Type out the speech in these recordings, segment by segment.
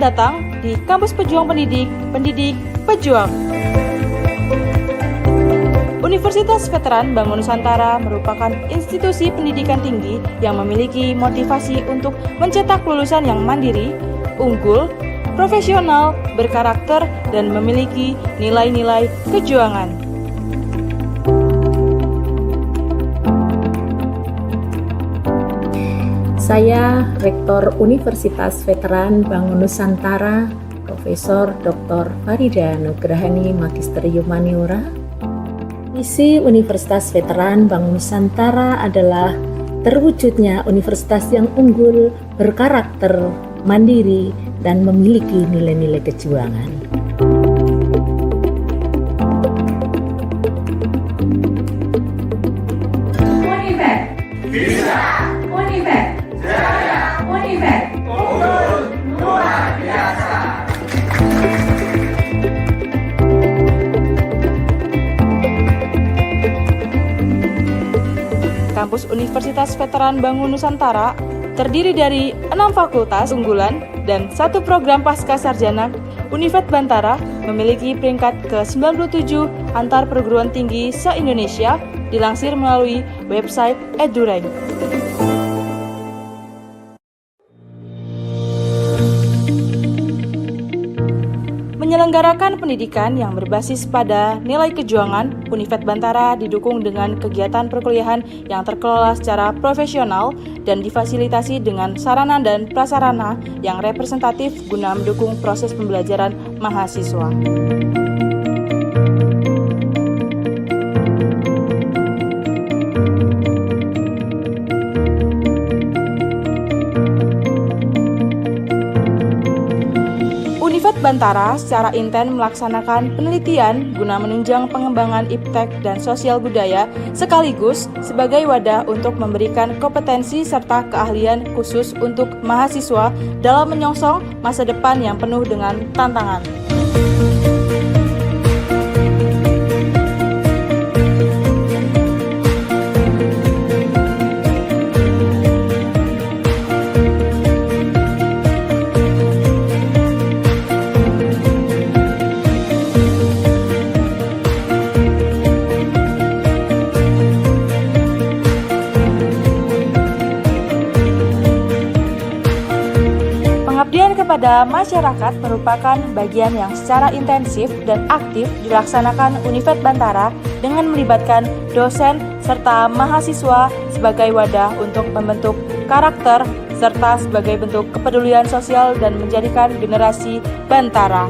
Selamat datang di Kampus Pejuang Pendidik, Pendidik Pejuang. Universitas Veteran Bangun Nusantara merupakan institusi pendidikan tinggi yang memiliki motivasi untuk mencetak lulusan yang mandiri, unggul, profesional, berkarakter, dan memiliki nilai-nilai kejuangan. Saya Rektor Universitas Veteran Bangun Nusantara, Profesor Dr. Farida Nugrahani Magister Humaniora. Misi Universitas Veteran Bangun Nusantara adalah terwujudnya universitas yang unggul, berkarakter, mandiri, dan memiliki nilai-nilai kejuangan. Univet bisa, Univet jaya, Univet unggul luar biasa. Kampus Universitas Veteran Bangun Nusantara terdiri dari 6 fakultas unggulan dan 1 program pasca sarjana. Univet Bantara memiliki peringkat ke-97 antar perguruan tinggi se-Indonesia, dilansir melalui website EduRank. Menyelenggarakan pendidikan yang berbasis pada nilai kejuangan, Univet Bantara didukung dengan kegiatan perkuliahan yang terkelola secara profesional dan difasilitasi dengan sarana dan prasarana yang representatif guna mendukung proses pembelajaran mahasiswa. Univet Bantara secara intens melaksanakan penelitian guna menunjang pengembangan iptek dan sosial budaya sekaligus sebagai wadah untuk memberikan kompetensi serta keahlian khusus untuk mahasiswa dalam menyongsong masa depan yang penuh dengan tantangan. Pengabdian kepada masyarakat merupakan bagian yang secara intensif dan aktif dilaksanakan Univet Bantara dengan melibatkan dosen serta mahasiswa sebagai wadah untuk membentuk karakter serta sebagai bentuk kepedulian sosial dan menjadikan generasi Bantara.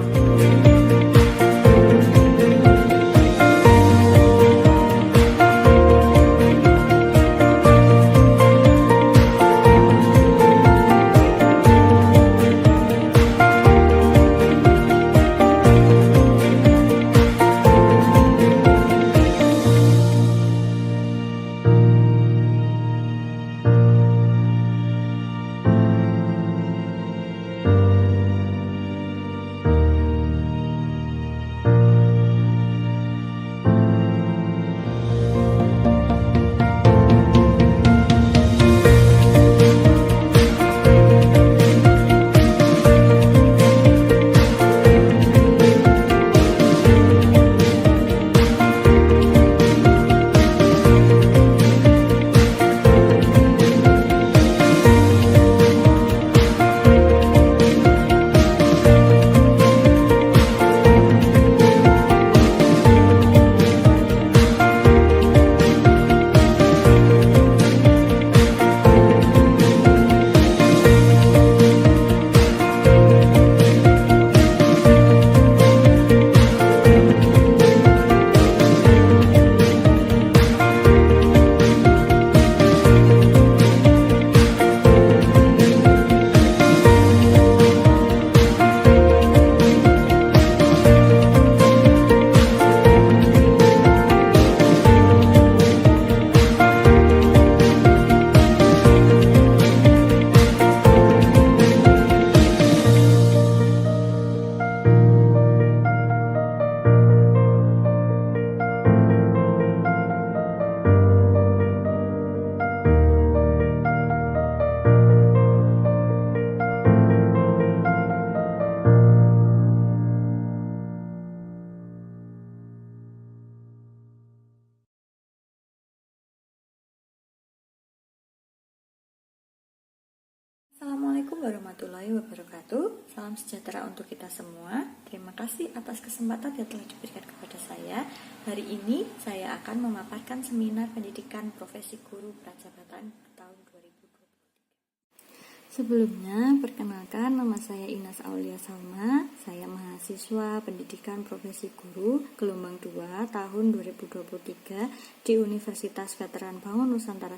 Assalamualaikum warahmatullahi wabarakatuh. Salam sejahtera untuk kita semua. Terima kasih atas kesempatan yang telah diberikan kepada saya. Hari ini saya akan memaparkan seminar pendidikan profesi guru prajabatan tahun 2023. Sebelumnya, perkenalkan nama saya Inas Aulia Salma. Saya mahasiswa pendidikan profesi guru gelombang 2 tahun 2023 di Universitas Veteran Bangun Nusantara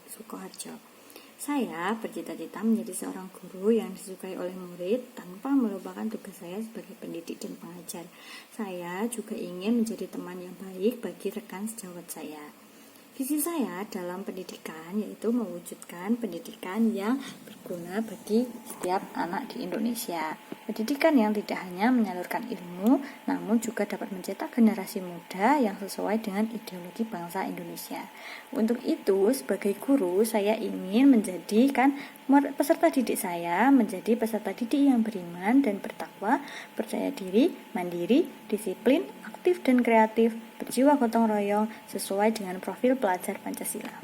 Sukoharjo. Saya bercita-cita menjadi seorang guru yang disukai oleh murid tanpa melupakan tugas saya sebagai pendidik dan pengajar. Saya juga ingin menjadi teman yang baik bagi rekan sejawat saya. Visi saya dalam pendidikan yaitu mewujudkan pendidikan yang berguna bagi setiap anak di Indonesia. Pendidikan yang tidak hanya menyalurkan ilmu, namun juga dapat mencetak generasi muda yang sesuai dengan ideologi bangsa Indonesia. Untuk itu, sebagai guru, saya ingin menjadikan peserta didik saya menjadi peserta didik yang beriman dan bertakwa, percaya diri, mandiri, disiplin, aktif dan kreatif, berjiwa gotong royong sesuai dengan profil pelajar Pancasila.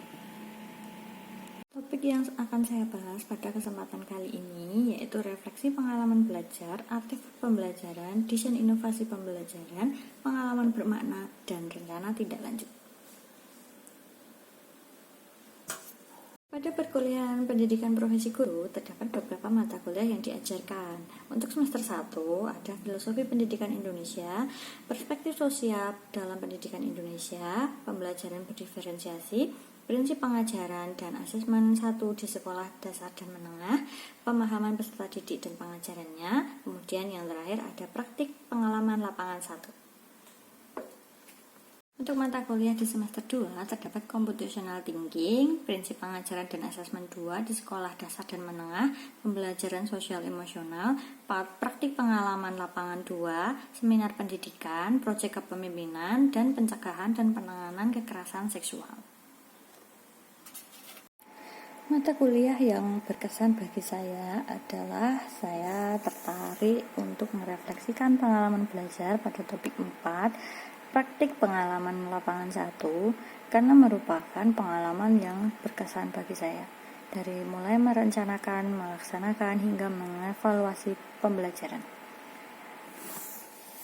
Topik yang akan saya bahas pada kesempatan kali ini yaitu refleksi pengalaman belajar, aktif pembelajaran, desain inovasi pembelajaran, pengalaman bermakna, dan rencana tindak lanjut. Pada perkuliahan pendidikan profesi guru, terdapat beberapa mata kuliah yang diajarkan. Untuk semester 1, ada Filosofi Pendidikan Indonesia, Perspektif Sosial dalam Pendidikan Indonesia, Pembelajaran Berdiferensiasi, Prinsip Pengajaran dan Asesmen 1 di Sekolah Dasar dan Menengah, Pemahaman Peserta Didik dan Pengajarannya, kemudian yang terakhir ada Praktik Pengalaman Lapangan 1. Untuk mata kuliah di semester 2 terdapat Computational Thinking, Prinsip Pengajaran dan Asesmen 2 di Sekolah Dasar dan Menengah, Pembelajaran Sosial Emosional, Praktik Pengalaman Lapangan 2, Seminar Pendidikan, Proyek Kepemimpinan, dan Pencegahan dan Penanganan Kekerasan Seksual. Mata kuliah yang berkesan bagi saya adalah saya tertarik untuk merefleksikan pengalaman belajar pada topik 4, Praktik Pengalaman Lapangan 1, karena merupakan pengalaman yang berkesan bagi saya. Dari mulai merencanakan, melaksanakan, hingga mengevaluasi pembelajaran.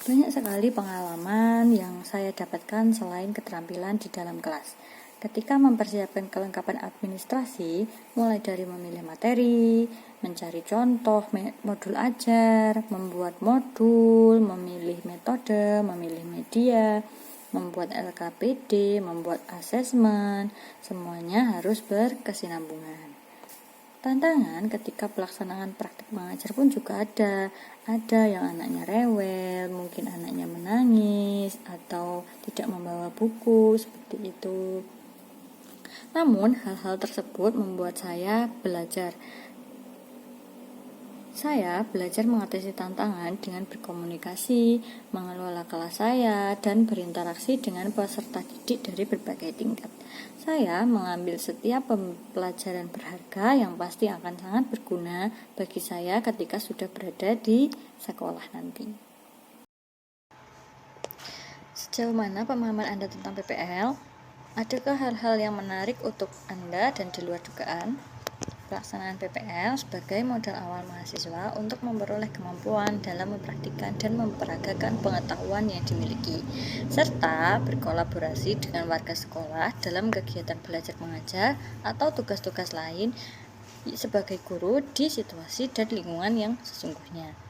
Banyak sekali pengalaman yang saya dapatkan selain keterampilan di dalam kelas. Ketika mempersiapkan kelengkapan administrasi, mulai dari memilih materi, mencari contoh modul ajar, membuat modul, memilih metode, memilih media, membuat LKPD, membuat asesmen, semuanya harus berkesinambungan. Tantangan ketika pelaksanaan praktik mengajar pun juga ada. Ada yang anaknya rewel, mungkin anaknya menangis, atau tidak membawa buku, seperti itu. Namun, hal-hal tersebut membuat saya belajar. Saya belajar mengatasi tantangan dengan berkomunikasi, mengelola kelas saya, dan berinteraksi dengan peserta didik dari berbagai tingkat. Saya mengambil setiap pelajaran berharga yang pasti akan sangat berguna bagi saya ketika sudah berada di sekolah nanti. Sejauh mana pemahaman Anda tentang PPL? Adakah hal-hal yang menarik untuk Anda dan di luar dugaan? Pelaksanaan PPL sebagai modal awal mahasiswa untuk memperoleh kemampuan dalam mempraktikkan dan memperagakan pengetahuan yang dimiliki, serta berkolaborasi dengan warga sekolah dalam kegiatan belajar mengajar atau tugas-tugas lain sebagai guru di situasi dan lingkungan yang sesungguhnya.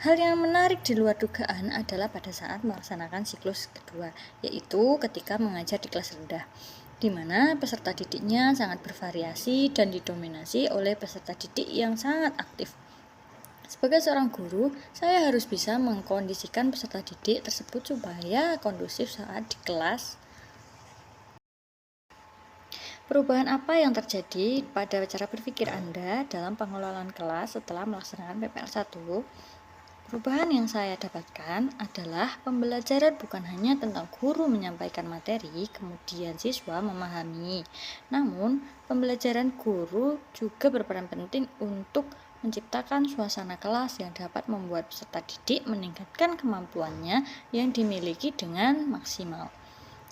Hal yang menarik di luar dugaan adalah pada saat melaksanakan siklus kedua, yaitu ketika mengajar di kelas rendah, di mana peserta didiknya sangat bervariasi dan didominasi oleh peserta didik yang sangat aktif. Sebagai seorang guru, saya harus bisa mengkondisikan peserta didik tersebut supaya kondusif saat di kelas. Perubahan apa yang terjadi pada cara berpikir Anda dalam pengelolaan kelas setelah melaksanakan PPL 1? Perubahan yang saya dapatkan adalah pembelajaran bukan hanya tentang guru menyampaikan materi, kemudian siswa memahami. Namun, pembelajaran guru juga berperan penting untuk menciptakan suasana kelas yang dapat membuat peserta didik meningkatkan kemampuannya yang dimiliki dengan maksimal.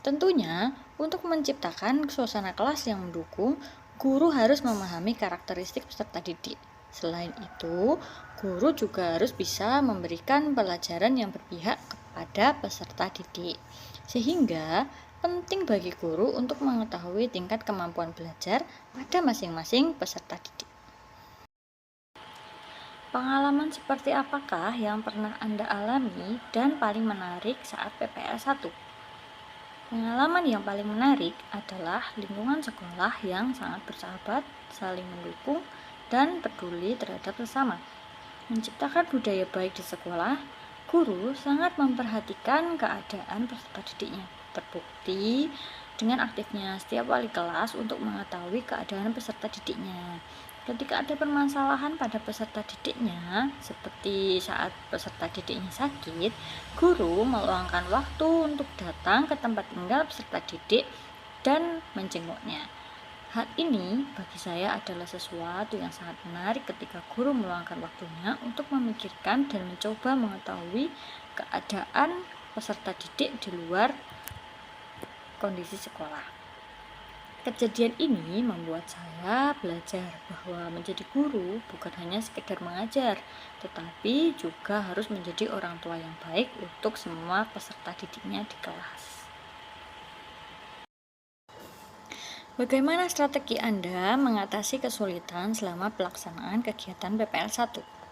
Tentunya, untuk menciptakan suasana kelas yang mendukung, guru harus memahami karakteristik peserta didik. Selain itu, guru juga harus bisa memberikan pelajaran yang berpihak kepada peserta didik. Sehingga penting bagi guru untuk mengetahui tingkat kemampuan belajar pada masing-masing peserta didik. Pengalaman seperti apakah yang pernah Anda alami dan paling menarik saat PPL 1? Pengalaman yang paling menarik adalah lingkungan sekolah yang sangat bersahabat, saling mendukung, dan peduli terhadap sesama. Menciptakan budaya baik di sekolah, guru sangat memperhatikan keadaan peserta didiknya. Terbukti dengan aktifnya setiap wali kelas untuk mengetahui keadaan peserta didiknya. Ketika ada permasalahan pada peserta didiknya, seperti saat peserta didiknya sakit, guru meluangkan waktu untuk datang ke tempat tinggal peserta didik dan menjenguknya. Hal ini bagi saya adalah sesuatu yang sangat menarik ketika guru meluangkan waktunya untuk memikirkan dan mencoba mengetahui keadaan peserta didik di luar kondisi sekolah. Kejadian ini membuat saya belajar bahwa menjadi guru bukan hanya sekedar mengajar, tetapi juga harus menjadi orang tua yang baik untuk semua peserta didiknya di kelas. Bagaimana strategi Anda mengatasi kesulitan selama pelaksanaan kegiatan PPL 1?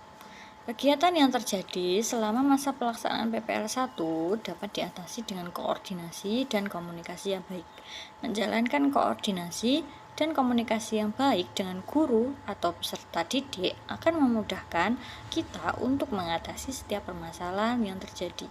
Kegiatan yang terjadi selama masa pelaksanaan PPL 1 dapat diatasi dengan koordinasi dan komunikasi yang baik. Menjalankan koordinasi dan komunikasi yang baik dengan guru atau peserta didik akan memudahkan kita untuk mengatasi setiap permasalahan yang terjadi.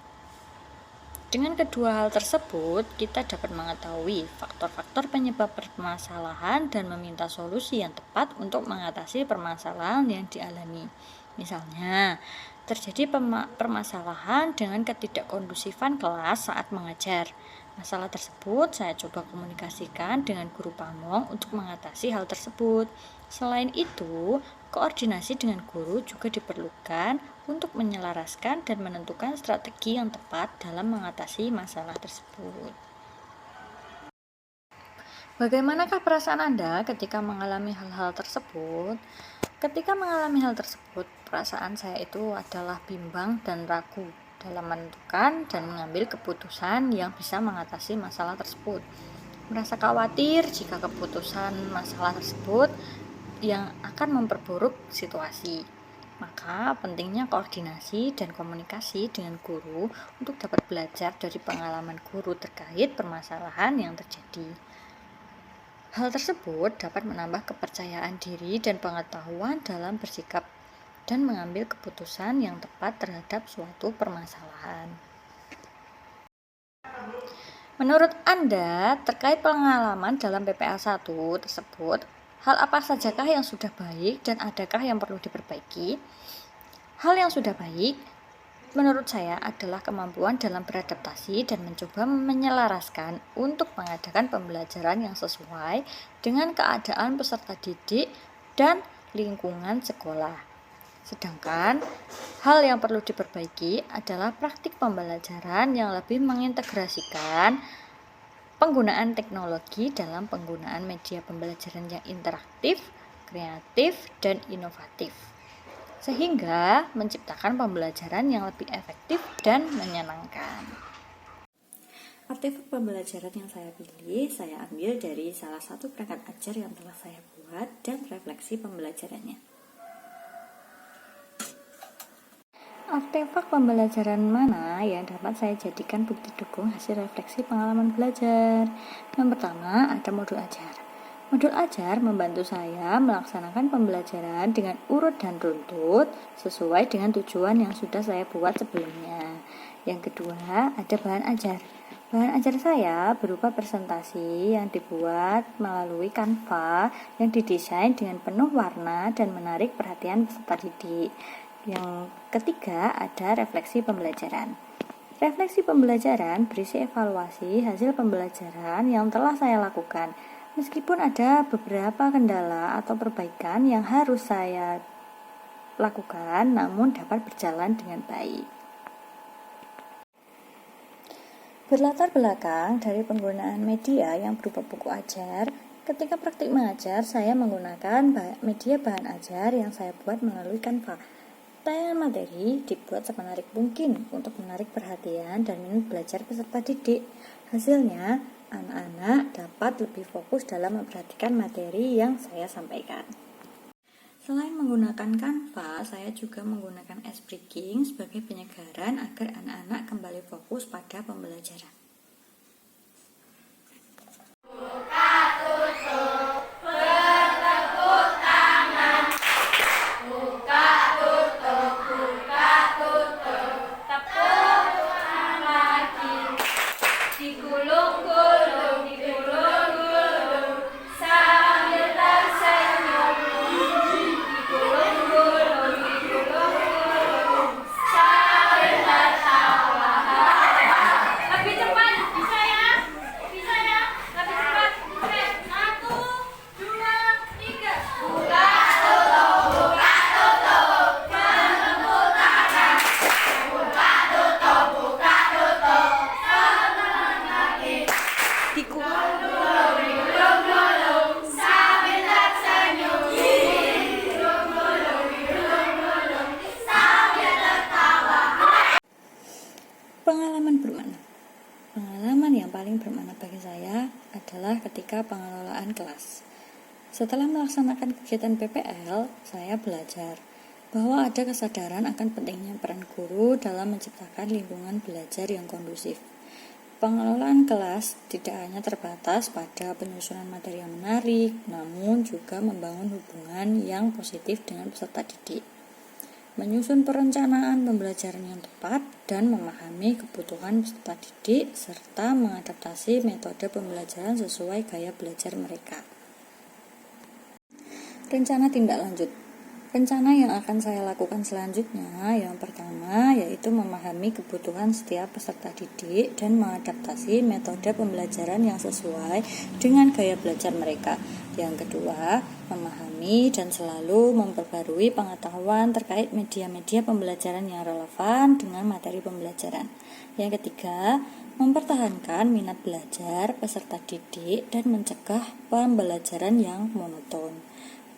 Dengan kedua hal tersebut, kita dapat mengetahui faktor-faktor penyebab permasalahan dan meminta solusi yang tepat untuk mengatasi permasalahan yang dialami. Misalnya, terjadi permasalahan dengan ketidakkondusifan kelas saat mengajar. Masalah tersebut saya coba komunikasikan dengan guru pamong untuk mengatasi hal tersebut. Selain itu, koordinasi dengan guru juga diperlukan untuk menyelaraskan dan menentukan strategi yang tepat dalam mengatasi masalah tersebut. Bagaimanakah perasaan Anda ketika mengalami hal-hal tersebut? Ketika mengalami hal tersebut, perasaan saya itu adalah bimbang dan ragu dalam menentukan dan mengambil keputusan yang bisa mengatasi masalah tersebut. Merasa khawatir jika keputusan masalah tersebut yang akan memperburuk situasi. Maka pentingnya koordinasi dan komunikasi dengan guru untuk dapat belajar dari pengalaman guru terkait permasalahan yang terjadi. Hal tersebut dapat menambah kepercayaan diri dan pengetahuan dalam bersikap dan mengambil keputusan yang tepat terhadap suatu permasalahan. Menurut Anda, terkait pengalaman dalam PPL 1 tersebut, hal apa sajakah yang sudah baik dan adakah yang perlu diperbaiki? Hal yang sudah baik menurut saya adalah kemampuan dalam beradaptasi dan mencoba menyelaraskan untuk mengadakan pembelajaran yang sesuai dengan keadaan peserta didik dan lingkungan sekolah. Sedangkan hal yang perlu diperbaiki adalah praktik pembelajaran yang lebih mengintegrasikan penggunaan teknologi dalam penggunaan media pembelajaran yang interaktif, kreatif, dan inovatif, sehingga menciptakan pembelajaran yang lebih efektif dan menyenangkan. Artefak pembelajaran yang saya pilih, saya ambil dari salah satu perangkat ajar yang telah saya buat dan refleksi pembelajarannya. Artefak pembelajaran mana yang dapat saya jadikan bukti dukung hasil refleksi pengalaman belajar? Yang pertama, ada modul ajar. Modul ajar membantu saya melaksanakan pembelajaran dengan urut dan runtut sesuai dengan tujuan yang sudah saya buat sebelumnya. Yang kedua, ada bahan ajar. Bahan ajar saya berupa presentasi yang dibuat melalui Canva yang didesain dengan penuh warna dan menarik perhatian peserta didik. Yang ketiga, ada refleksi pembelajaran. Refleksi pembelajaran berisi evaluasi hasil pembelajaran yang telah saya lakukan. Meskipun ada beberapa kendala atau perbaikan yang harus saya lakukan, namun dapat berjalan dengan baik. Berlatar belakang dari penggunaan media yang berupa buku ajar, Ketika praktik mengajar, saya menggunakan media bahan ajar yang saya buat melalui Canva. Tayangan materi dibuat semenarik mungkin untuk menarik perhatian dan minat belajar peserta didik. Hasilnya, anak-anak dapat lebih fokus dalam memperhatikan materi yang saya sampaikan. Selain menggunakan Canva, saya juga menggunakan S-Breaking sebagai penyegaran agar anak-anak kembali fokus pada pembelajaran. Digulung-gulung, digulung-gulung, sambil tersenyum. Digulung-gulung, digulung-gulung, sambil tertawa. Lebih cepat, bisa ya? Bisa ya? Lebih cepat. Oke, 1, 2, 3. Buka, tutup, buka, tutup. Menepuk tangan. Buka, tutup, buka, tutup. Digulung-gulung, sambil tersenyum. Digulung-gulung, sambil tertawa. Pengalaman bermakna. Pengalaman yang paling bermakna bagi saya adalah ketika pengelolaan kelas. Setelah melaksanakan kegiatan PPL, saya belajar bahwa ada kesadaran akan pentingnya peran guru dalam menciptakan lingkungan belajar yang kondusif. Pengelolaan kelas tidak hanya terbatas pada penyusunan materi yang menarik, namun juga membangun hubungan yang positif dengan peserta didik. Menyusun perencanaan pembelajaran yang tepat dan memahami kebutuhan peserta didik serta mengadaptasi metode pembelajaran sesuai gaya belajar mereka. Rencana tindak lanjut. Rencana yang akan saya lakukan selanjutnya yang pertama yaitu memahami kebutuhan setiap peserta didik dan mengadaptasi metode pembelajaran yang sesuai dengan gaya belajar mereka. Yang kedua, memahami dan selalu memperbarui pengetahuan terkait media-media pembelajaran yang relevan dengan materi pembelajaran. Yang ketiga, mempertahankan minat belajar peserta didik dan mencegah pembelajaran yang monoton.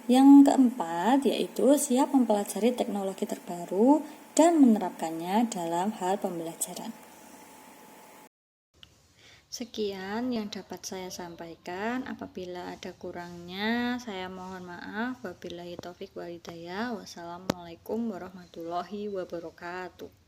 Yang keempat yaitu siap mempelajari teknologi terbaru dan menerapkannya dalam hal pembelajaran. Sekian yang dapat saya sampaikan. Apabila ada kurangnya, saya mohon maaf. Wabillahi taufik wal hidayah. Wassalamualaikum warahmatullahi wabarakatuh.